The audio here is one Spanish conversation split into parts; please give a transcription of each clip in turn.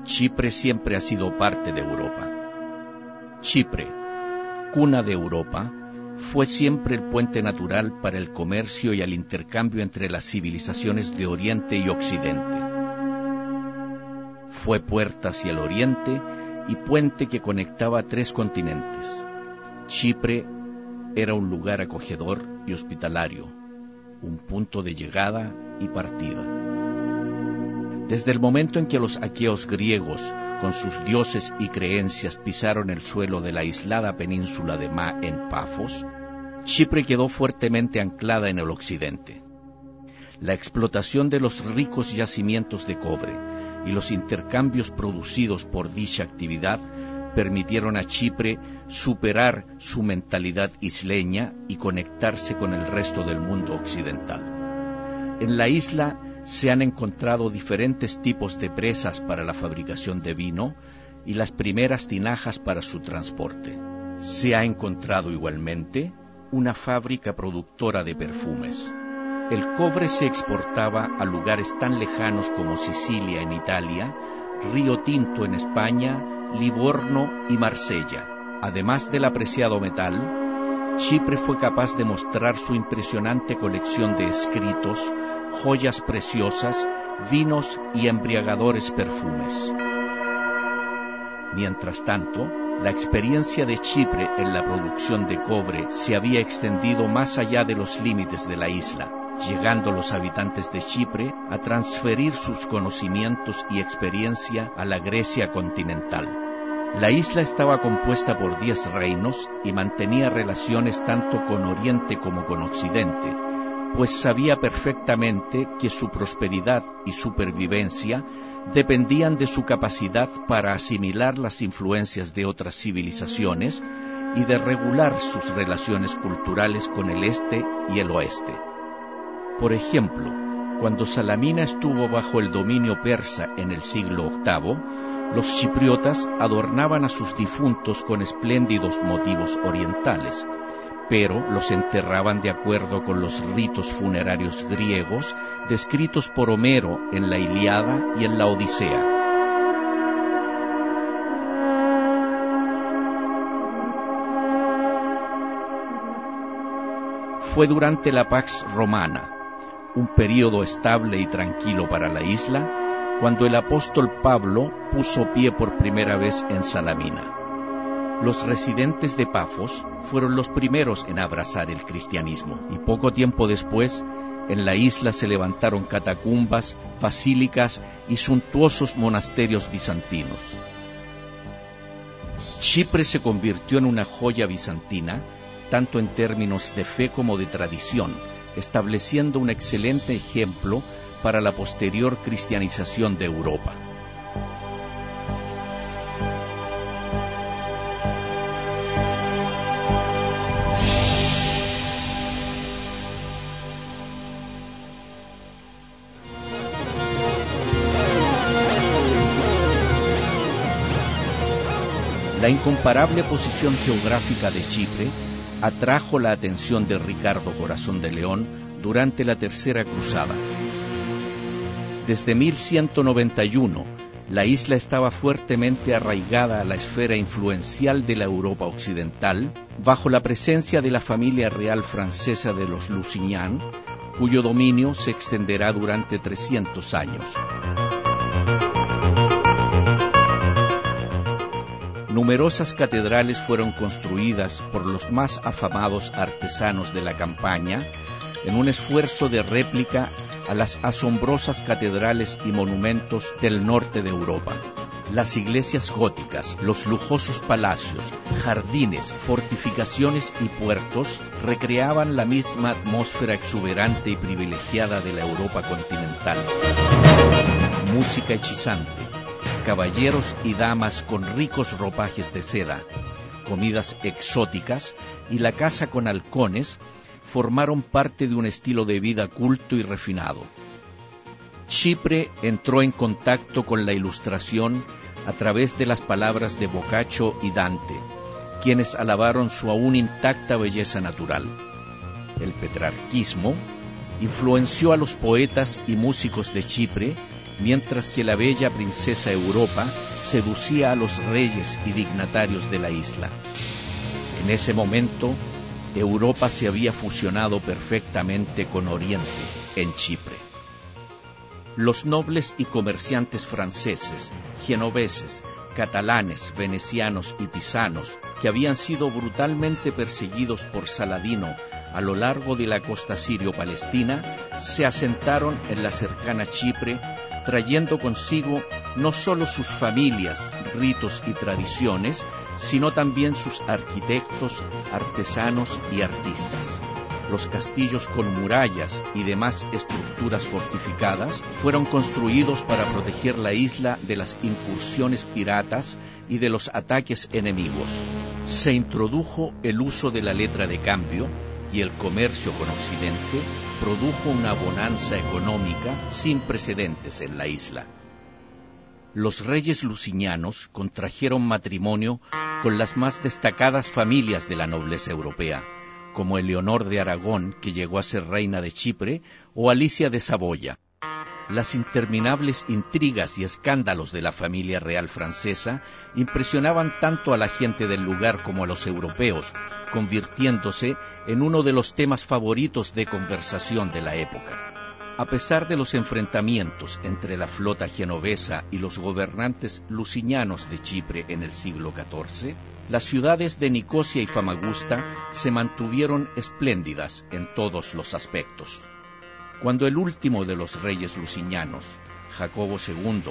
Chipre siempre ha sido parte de Europa. Chipre, cuna de Europa, fue siempre el puente natural para el comercio y el intercambio entre las civilizaciones de Oriente y Occidente. Fue puerta hacia el Oriente y puente que conectaba 3 continentes. Chipre era un lugar acogedor y hospitalario, un punto de llegada y partida. Desde el momento en que los aqueos griegos, con sus dioses y creencias, pisaron el suelo de la aislada península de Ma en Pafos, Chipre quedó fuertemente anclada en el occidente. La explotación de los ricos yacimientos de cobre y los intercambios producidos por dicha actividad permitieron a Chipre superar su mentalidad isleña y conectarse con el resto del mundo occidental. En la isla se han encontrado diferentes tipos de presas para la fabricación de vino y las primeras tinajas para su transporte. Se ha encontrado igualmente una fábrica productora de perfumes. El cobre se exportaba a lugares tan lejanos como Sicilia en Italia, Río Tinto en España, Livorno y Marsella. Además del apreciado metal, Chipre fue capaz de mostrar su impresionante colección de escritos, joyas preciosas, vinos y embriagadores perfumes. Mientras tanto, la experiencia de Chipre en la producción de cobre se había extendido más allá de los límites de la isla, llegando los habitantes de Chipre a transferir sus conocimientos y experiencia a la Grecia continental. La isla estaba compuesta por 10 reinos y mantenía relaciones tanto con Oriente como con Occidente, pues sabía perfectamente que su prosperidad y supervivencia dependían de su capacidad para asimilar las influencias de otras civilizaciones y de regular sus relaciones culturales con el este y el oeste. Por ejemplo, cuando Salamina estuvo bajo el dominio persa en el siglo VIII, los chipriotas adornaban a sus difuntos con espléndidos motivos orientales, pero los enterraban de acuerdo con los ritos funerarios griegos descritos por Homero en la Ilíada y en la Odisea. Fue durante la Pax Romana, un período estable y tranquilo para la isla, cuando el apóstol Pablo puso pie por primera vez en Salamina. Los residentes de Pafos fueron los primeros en abrazar el cristianismo, y poco tiempo después, en la isla se levantaron catacumbas, basílicas y suntuosos monasterios bizantinos. Chipre se convirtió en una joya bizantina, tanto en términos de fe como de tradición, estableciendo un excelente ejemplo para la posterior cristianización de Europa. La incomparable posición geográfica de Chipre atrajo la atención de Ricardo Corazón de León durante la Tercera Cruzada. Desde 1191, la isla estaba fuertemente arraigada a la esfera influencial de la Europa occidental, bajo la presencia de la familia real francesa de los Lusignan, cuyo dominio se extenderá durante 300 años. Numerosas catedrales fueron construidas por los más afamados artesanos de la campaña en un esfuerzo de réplica a las asombrosas catedrales y monumentos del norte de Europa. Las iglesias góticas, los lujosos palacios, jardines, fortificaciones y puertos recreaban la misma atmósfera exuberante y privilegiada de la Europa continental. Música hechizante, caballeros y damas con ricos ropajes de seda, comidas exóticas y la caza con halcones formaron parte de un estilo de vida culto y refinado. Chipre entró en contacto con la Ilustración a través de las palabras de Boccaccio y Dante, quienes alabaron su aún intacta belleza natural. El petrarquismo influenció a los poetas y músicos de Chipre mientras que la bella princesa Europa seducía a los reyes y dignatarios de la isla. En ese momento, Europa se había fusionado perfectamente con Oriente en Chipre. Los nobles y comerciantes franceses, genoveses, catalanes, venecianos y pisanos, que habían sido brutalmente perseguidos por Saladino a lo largo de la costa sirio-palestina, se asentaron en la cercana Chipre, trayendo consigo no solo sus familias, ritos y tradiciones, sino también sus arquitectos, artesanos y artistas. Los castillos con murallas y demás estructuras fortificadas fueron construidos para proteger la isla de las incursiones piratas y de los ataques enemigos. Se introdujo el uso de la letra de cambio y el comercio con Occidente produjo una bonanza económica sin precedentes en la isla. Los reyes lusignanos contrajeron matrimonio con las más destacadas familias de la nobleza europea, como Eleonor de Aragón, que llegó a ser reina de Chipre, o Alicia de Saboya. Las interminables intrigas y escándalos de la familia real francesa impresionaban tanto a la gente del lugar como a los europeos, convirtiéndose en uno de los temas favoritos de conversación de la época. A pesar de los enfrentamientos entre la flota genovesa y los gobernantes lusignanos de Chipre en el siglo XIV, las ciudades de Nicosia y Famagusta se mantuvieron espléndidas en todos los aspectos. Cuando el último de los reyes lusignanos, Jacobo II,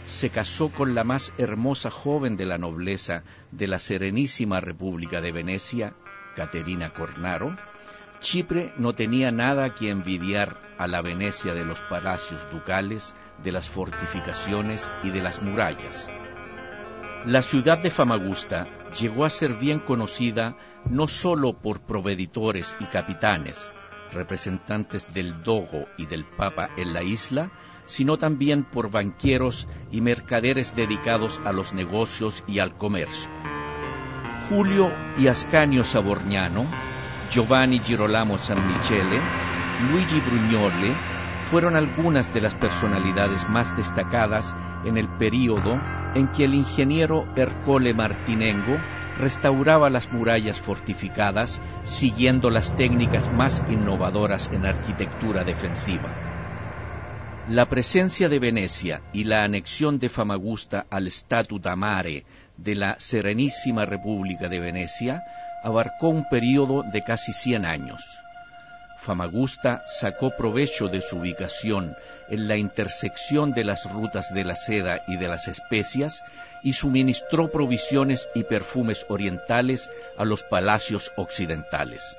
se casó con la más hermosa joven de la nobleza de la Serenísima República de Venecia, Caterina Cornaro, Chipre no tenía nada que envidiar a la Venecia de los palacios ducales, de las fortificaciones y de las murallas. La ciudad de Famagusta llegó a ser bien conocida no solo por proveditores y capitanes, representantes del dogo y del papa en la isla, sino también por banqueros y mercaderes dedicados a los negocios y al comercio. Julio y Ascanio Savorgnano, Giovanni Girolamo San Michele, Luigi Brugnoli fueron algunas de las personalidades más destacadas en el período en que el ingeniero Ercole Martinengo restauraba las murallas fortificadas siguiendo las técnicas más innovadoras en arquitectura defensiva. La presencia de Venecia y la anexión de Famagusta al Statut a Mare de la Serenísima República de Venecia abarcó un período de casi 100 años. Famagusta sacó provecho de su ubicación en la intersección de las rutas de la seda y de las especias y suministró provisiones y perfumes orientales a los palacios occidentales.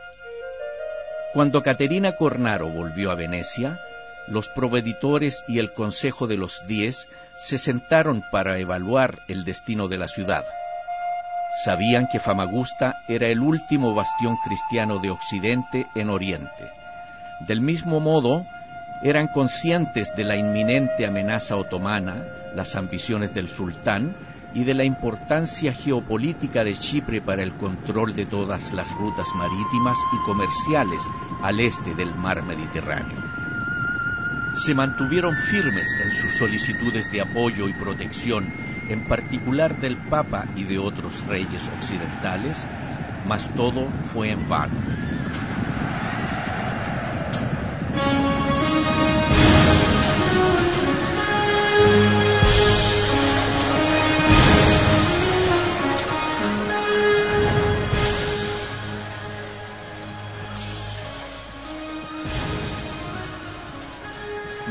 Cuando Caterina Cornaro volvió a Venecia, los proveditores y el Consejo de los 10 se sentaron para evaluar el destino de la ciudad. Sabían que Famagusta era el último bastión cristiano de Occidente en Oriente. Del mismo modo, eran conscientes de la inminente amenaza otomana, las ambiciones del sultán y de la importancia geopolítica de Chipre para el control de todas las rutas marítimas y comerciales al este del mar Mediterráneo. Se mantuvieron firmes en sus solicitudes de apoyo y protección, en particular del Papa y de otros reyes occidentales, mas todo fue en vano.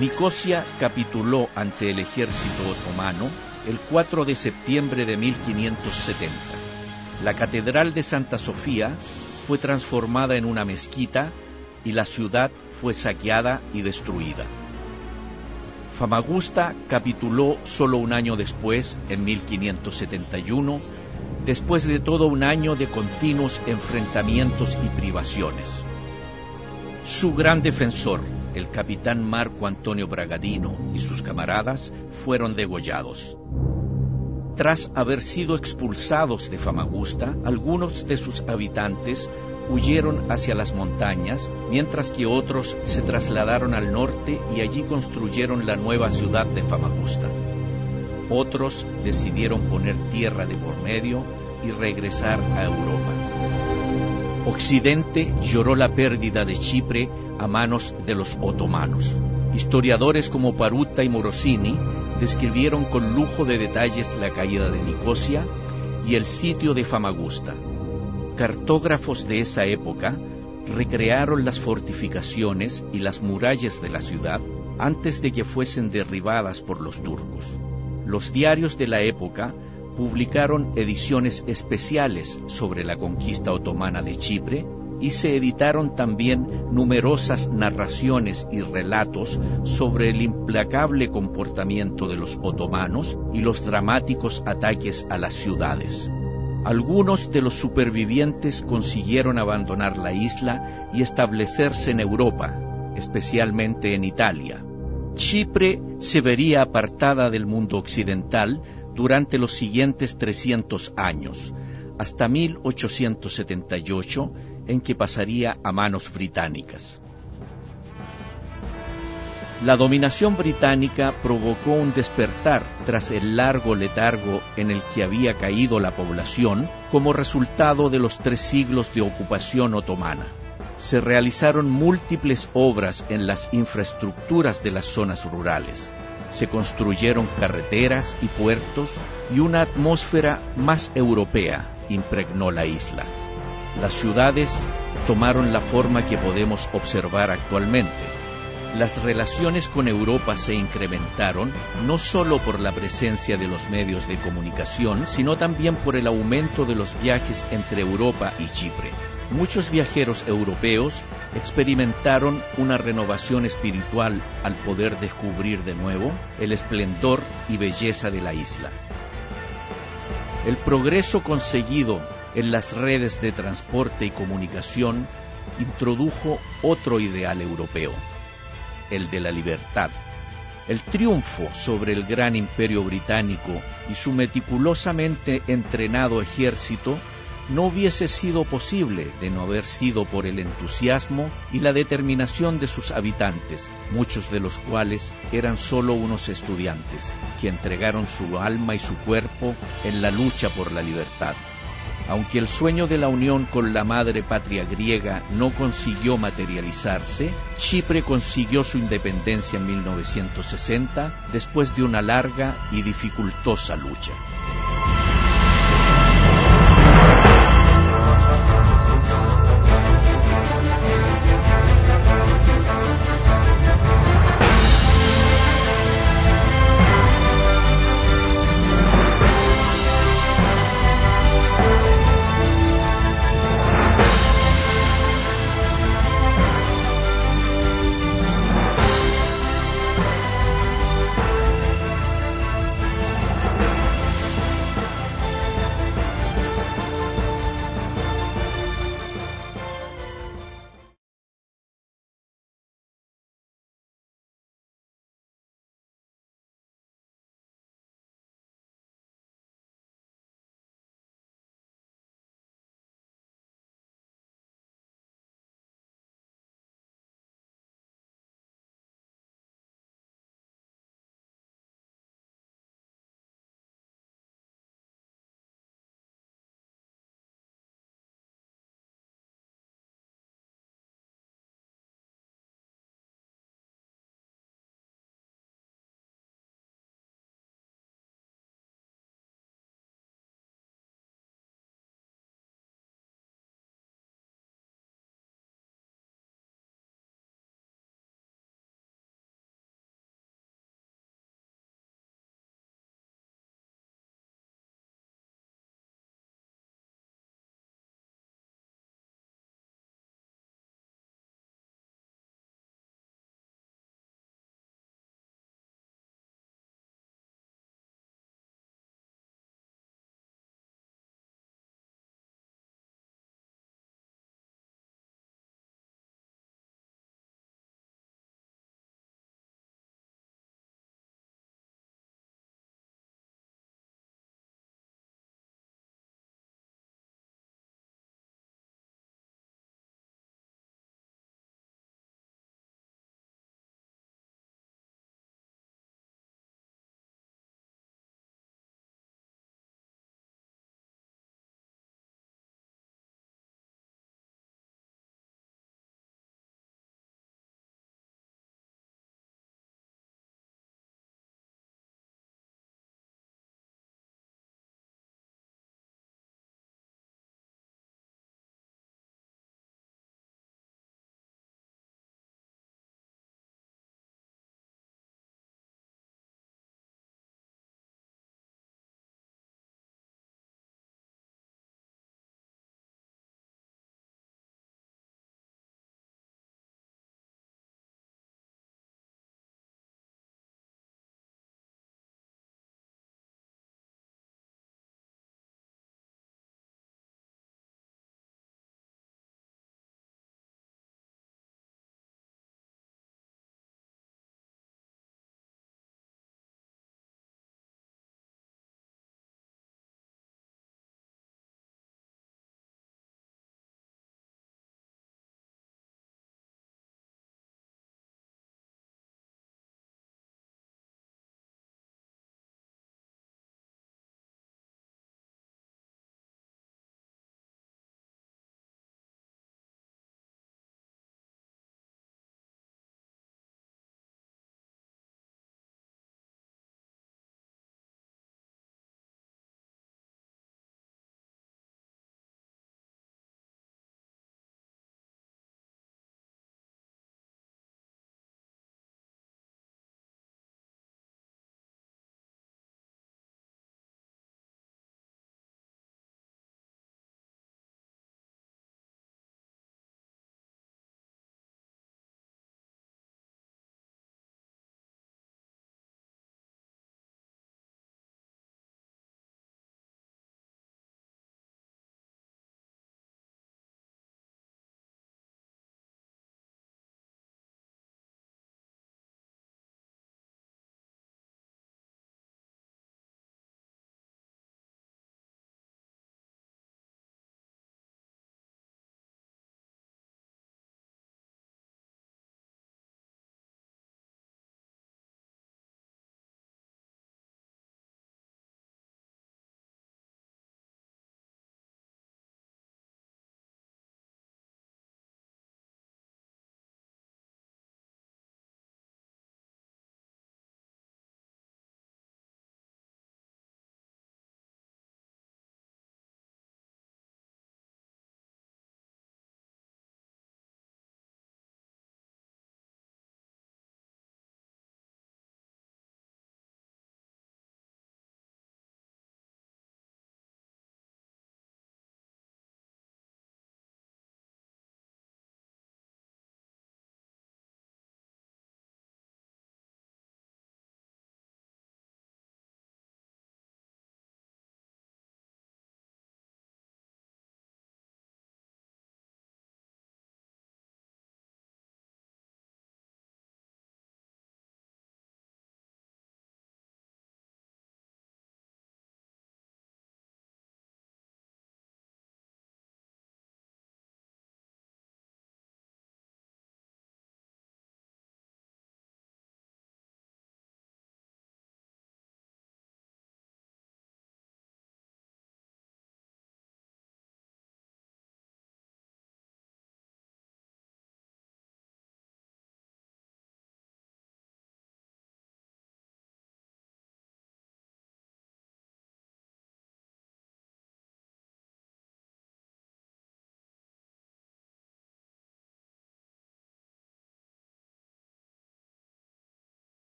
Nicosia capituló ante el ejército otomano el 4 de septiembre de 1570. La catedral de Santa Sofía fue transformada en una mezquita y la ciudad fue saqueada y destruida. Famagusta capituló solo un año después, en 1571, después de todo un año de continuos enfrentamientos y privaciones. Su gran defensor, el capitán Marco Antonio Bragadino y sus camaradas fueron degollados. Tras haber sido expulsados de Famagusta, algunos de sus habitantes huyeron hacia las montañas, mientras que otros se trasladaron al norte y allí construyeron la nueva ciudad de Famagusta. Otros decidieron poner tierra de por medio y regresar a Europa. Occidente lloró la pérdida de Chipre a manos de los otomanos. Historiadores como Paruta y Morosini describieron con lujo de detalles la caída de Nicosia y el sitio de Famagusta. Cartógrafos de esa época recrearon las fortificaciones y las murallas de la ciudad antes de que fuesen derribadas por los turcos. Los diarios de la época publicaron ediciones especiales sobre la conquista otomana de Chipre y se editaron también numerosas narraciones y relatos sobre el implacable comportamiento de los otomanos y los dramáticos ataques a las ciudades. Algunos de los supervivientes consiguieron abandonar la isla y establecerse en Europa, especialmente en Italia. Chipre se vería apartada del mundo occidental durante los siguientes 300 años, hasta 1878, en que pasaría a manos británicas. La dominación británica provocó un despertar tras el largo letargo en el que había caído la población como resultado de los 3 siglos de ocupación otomana. Se realizaron múltiples obras en las infraestructuras de las zonas rurales. Se construyeron carreteras y puertos y una atmósfera más europea impregnó la isla. Las ciudades tomaron la forma que podemos observar actualmente. Las relaciones con Europa se incrementaron no solo por la presencia de los medios de comunicación, sino también por el aumento de los viajes entre Europa y Chipre. Muchos viajeros europeos experimentaron una renovación espiritual al poder descubrir de nuevo el esplendor y belleza de la isla. El progreso conseguido en las redes de transporte y comunicación introdujo otro ideal europeo, el de la libertad. El triunfo sobre el gran imperio británico y su meticulosamente entrenado ejército no hubiese sido posible de no haber sido por el entusiasmo y la determinación de sus habitantes, muchos de los cuales eran solo unos estudiantes, que entregaron su alma y su cuerpo en la lucha por la libertad. Aunque el sueño de la unión con la madre patria griega no consiguió materializarse, Chipre consiguió su independencia en 1960 después de una larga y dificultosa lucha.